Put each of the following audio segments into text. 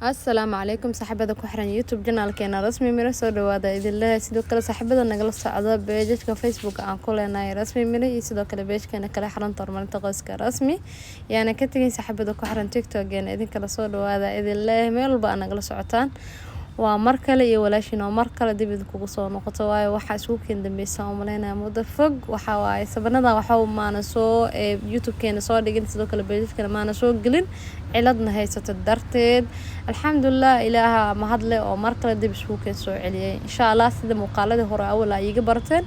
السلام عليكم صاحبada ku xiran youtube channelkeena rasmi miro soo dhawaada idin leeyahay sidoo kale saaxiibada nagala socda page-ka facebook aan ku leenahay rasmi miro iyo sidoo kale page-keena kale xiran horumarinta qoyska rasmi yaana ka tagay saaxiibada ku xiran tiktok-geena idin kala soo dhawaada idin leeyahay meel walba nagala socotaan waa mar kale iyo walaashin oo mar kale dib idinku soo noqoto waayo waxa isku keen dambeeyay oo maleynaa muddo fog waxa waaye sabanada waxa uu maana soo youtube-keena soo dhigin sidoo kale page-keena maana soo gelin ciladna haysato darteed alxamdulillah ilaaha mahadle oo mar kale dib isku keen soo celiyay insha Allah sida muuqaaladii hore awal ay iga barteen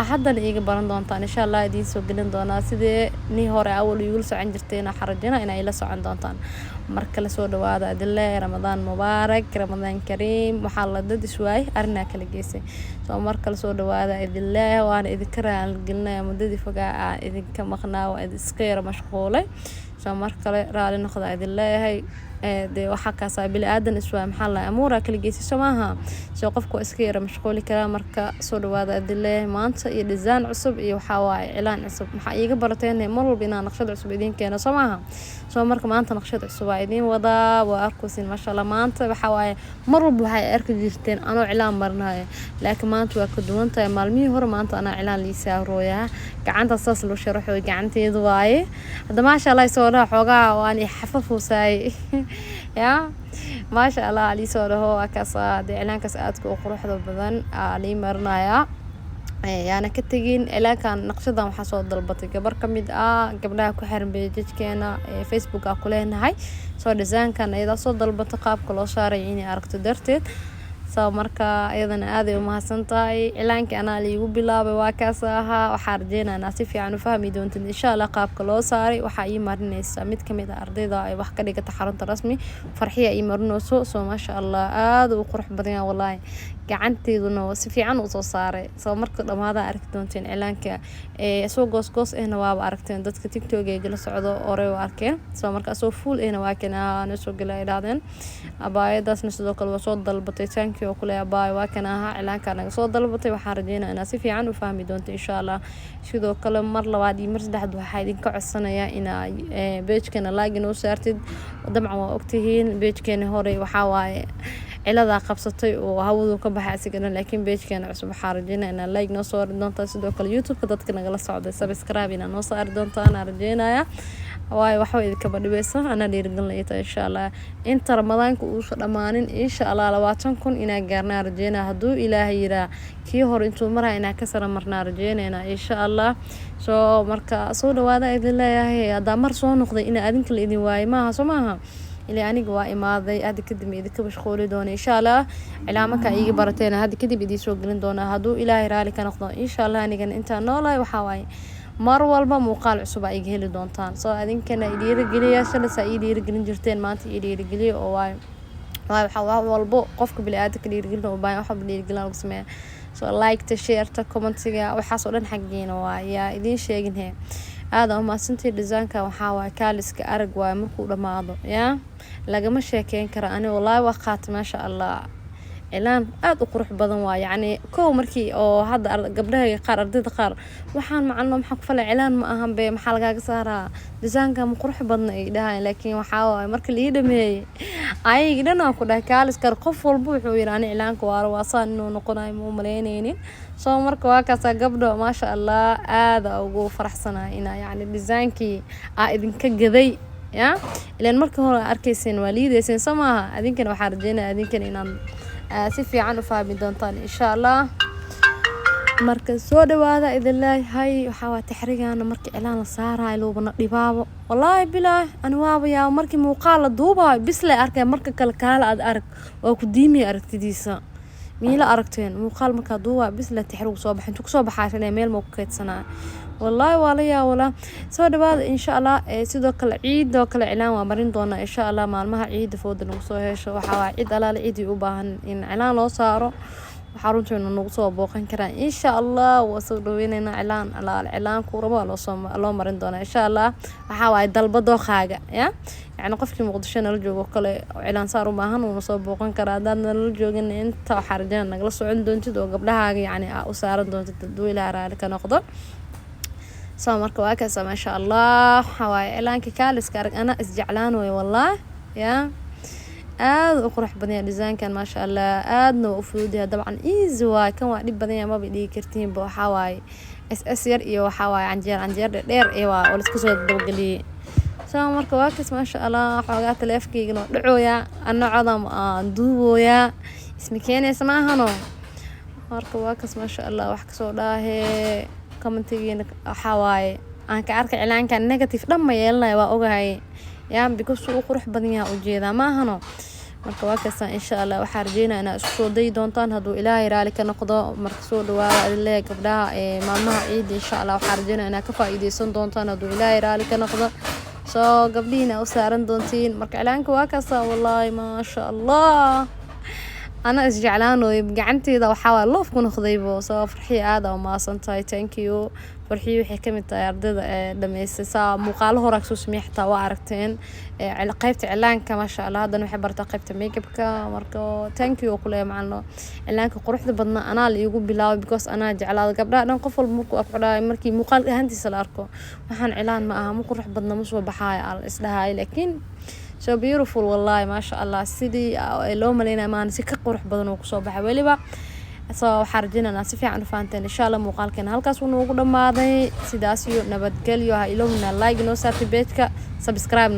haddana iga baran doontaan insha Allah idin soo gelin doonaa sidii ni hore awal igu socon jirteen xarajina inay la socon doontaan mar kale soo dhawaada adilay ramadaan mubaarak ramadaan kariim waxa la dad iswaay arina kala geysay soo mar kale soo dhawaada adilay waan idinka raalgelnaa muddadii fogaa idinka maqnaa waa iska yar mashquulay soo mar kale raali noqda adilay de waxa ka saabil aadan iswaa maxaa la amuura kala geysay Soomaha soo qofku iska yar mashquuli kara marka soo dhawaada adilay maanta iyo design cusub iyo waxa waaye cilaan cusub waxa iga barateen mar walba inaan naqshad cusub idin keeno Soomaha soo marka maanta naqshad cusub ay idin wada waa arkusin ma sha Allah maanta waxa waaye mar walba waxay arki jirteen anoo cilaan marnaay laakiin maanta waa ka duwan tahay maalmihii hore maanta ana cilaan liisaa rooyaa gacanta saas loo sharaxo gacanteedu waaye hada ma sha Allah soo xoogaa waan xafafuusay ya ma sha Allah ali soo dhaho akasa cilaankaas aad ku quruxda badan ali marnaya yaana ka tagin ilaakan naqshadan waxa soo dalbatay gabar kamid gabdhaha ku xiran page-keena facebook ku leenahay soo design-kan ayada soo dalbatay qaabka loo saaray inay aragto darteed soo marka ayadana aad ay u mahadsantahay cilaanka ana liigu bilaabay waa kaas waxa rajeenaa si fiican u fahmi doontiin insha Allah qaabka loo saaray waxa ay marinaysa mid kamid ardayda ay wax ka dhigata xarunta rasmi farxiya ay marinayso soo ma sha Allah aad u qurux badan wallahi gacanteeduna si fiican u soo saaray soo marka dhamaada arki doontiin cilaanka soo goos waaba aragteen dadka tiktok-ga la socdo orey waa arkeen soo marka soo full waa kana soo galay dhaadeen abaayadaasna sidoo kale waa soo dalbatay tanki oo kale abaay waa kana cilaanka naga soo dalbatay waxaan rajeenaa inaa si fiican u fahmi doonto insha Allah sidoo kale mar labaad iyo mar saddexaad waxa idin ka codsanayaa inaa page-keena like inoo saartid dabcan waa ogtihiin page-keena hore waxa waaye cilada qabsatay oo hawadu ka baxay asigana laakiin page-keena cusub waxa rajeenaa inaa like noo soo doonto sidoo kale youtube-ka dadka nagala socday subscribe inaa noo saari doontaan rajeenaya waayo waxa idinka badhibeysan ana dhiirigelinayta insha Allah inta ramadaanka uu soo dhamaanin insha Allah 20,000 inaa gaarnaa rajeenaa haduu ilaahay yira kii hore intuu maraa inaa ka sara marnaa rajeenayna insha Allah soo marka soo dhawaada idin leeyahay hada mar soo noqday in adinka la idin waayay maaha Soomaha ilaa aniga waa imaaday hada kadib idinka mashquuli doona insha Allah cilaamaka iga barateen hada kadib idin soo gelin doona haduu ilaahay raali ka noqdo insha Allah aniga inta noolay waxa waaye mar walba muuqaal cusub ay heli doontaan soo adinkana dhiirigeliya shalay ay dhiirigelin jirteen maanta ay dhiirigeliyo oo waxa walbo qofka bini'aadamka dhiirigelin oo baahan waxa dhiirigelin lagu sameeyo soo like ta share ta comment-ga waxa soo dhan xaqiina waa yaa idin sheegin aad oo maasantii design-ka waxa waa kaaliska arag waa markuu dhamaado ya lagama sheekeyn kara ani wallahi waa qaat ma sha Allah cilaan aad u qurux badan waa yani koo markii oo hadda gabdhaha qaar ardayda qaar waxaan macno maxaa ku falay cilaan ma ahan be maxaa laga saaraa design-ka ma qurux badan ay dhahaan laakiin waxa waa markii la dhameeyay ay gidana ku dhahay kaaliska qof walba wuxuu yiraahdaa cilaanka waa saan inuu noqonayo ma maleynaynin soo marka waa kaas gabdho ma sha Allah aad ugu faraxsanahay ina yani design-kii idinka gaday ya ilaan markii hore arkayseen waliidaysan Soomaha adinkana waxa rajeenaa adinkana inaan si fiican u fahmi doontaan insha Allah marka soo dhawaada idin leeyahay waxa waa taxriigana markii cilaan la saarayo loobana dhibaabo wallahi bilaa ani waaba yaa markii muuqaal la duubayo bisle arkay marka kala aad arag oo ku diimi aragtidiisa miila aragteen muuqaal marka duuba bisle taxriig soo baxin ku soo baxaashay meel ma ku keedsanaa والله ولا ولا سو dhawaad insha Allah sidoo kale ciido kale cilaan waa marin doona insha Allah maalmaha ciid fooda nagu soo heesho waxa waa ciid alaal ciid u baahan in cilaan loo saaro xarunteena nagu soo booqan karaan insha Allah waa soo dhaweynayna cilaan alaal cilaan ku rabo loo marin doona insha Allah waxa waa dalbado qaaga ya يعني qofkii muqdisho nala joogo kale cilaan saar u baahan uu soo booqan karaa dad nala joogin inta xarjaan nagala socon doontid oo gabdhahaaga yani u saaran doontid duwilaha raali ka noqdo soo marka waa kaas ma sha Allah waxa waa cilaanka kaaliska arag ana isjeclaan way wallahi ya aad u qurux badan design-kan maasha Allah aadna u fududahay dabcan easy waa kan waa dhib badan ma bidii kartiin boo waxa waaye SS yar iyo waxa waaye canjeer dheer ee waa oo isku soo dabagaliyay soo marka waa kas maasha Allah xoogaa taleefkayga dhacooya annacadam aan duubooya ismi keenaysa ma ahano marka waa kas maasha Allah wax ka soo dhaahee commentigeena waxa waaye aan ka arkay cilaankan negative dhamma yeelanay waa ogahay yaa because uu qurux badan yahay u jeeda ma ahano marka waa kaas insha Allah waxa rajeynaa inaa isku soo day doontaan haduu Ilaahay raali ka noqdo marka soo dhawaada ilaahay gabdhaha maalmaha ciid insha Allah waxa rajeynaa inaa ka faa'iideysan doontaan haduu Ilaahay raali ka noqdo soo gabdhiina u saaran doontiin marka cilaanka waa kaas wallahi ma sha Allah أنا إسجعلانو بقعنتي ذا وحاول لوف كون خذيبو سو فرحي عادة وما صنتاي thank you فرحي وحي كمية أردد لما يسسا مقاله هو ركسو سميح حتى وعرفتين على قيبت إعلان كما شاء الله هذا نحب ارتقيبت ميك اب كمركو thank you كله معنا إعلان كقروح بدنا أنا اللي يقول بلاوي because أنا جعلها قبل أنا قفل مركو أقرأ مركي مقال هندي سلاركو وحن إعلان معها مو قروح بدنا مش بحاي على إسلها لكن so beautiful والله ما شاء الله سيدي لو ملينا ما نسي كقرح بدن وكسو بحا وليبا soo xarjina na si fiican u faanteen insha Allah muuqaalkeena halkaas uu noogu dhamaaday sidaas iyo nabadgelyo ha ilowna like noo saartay page-ka subscribe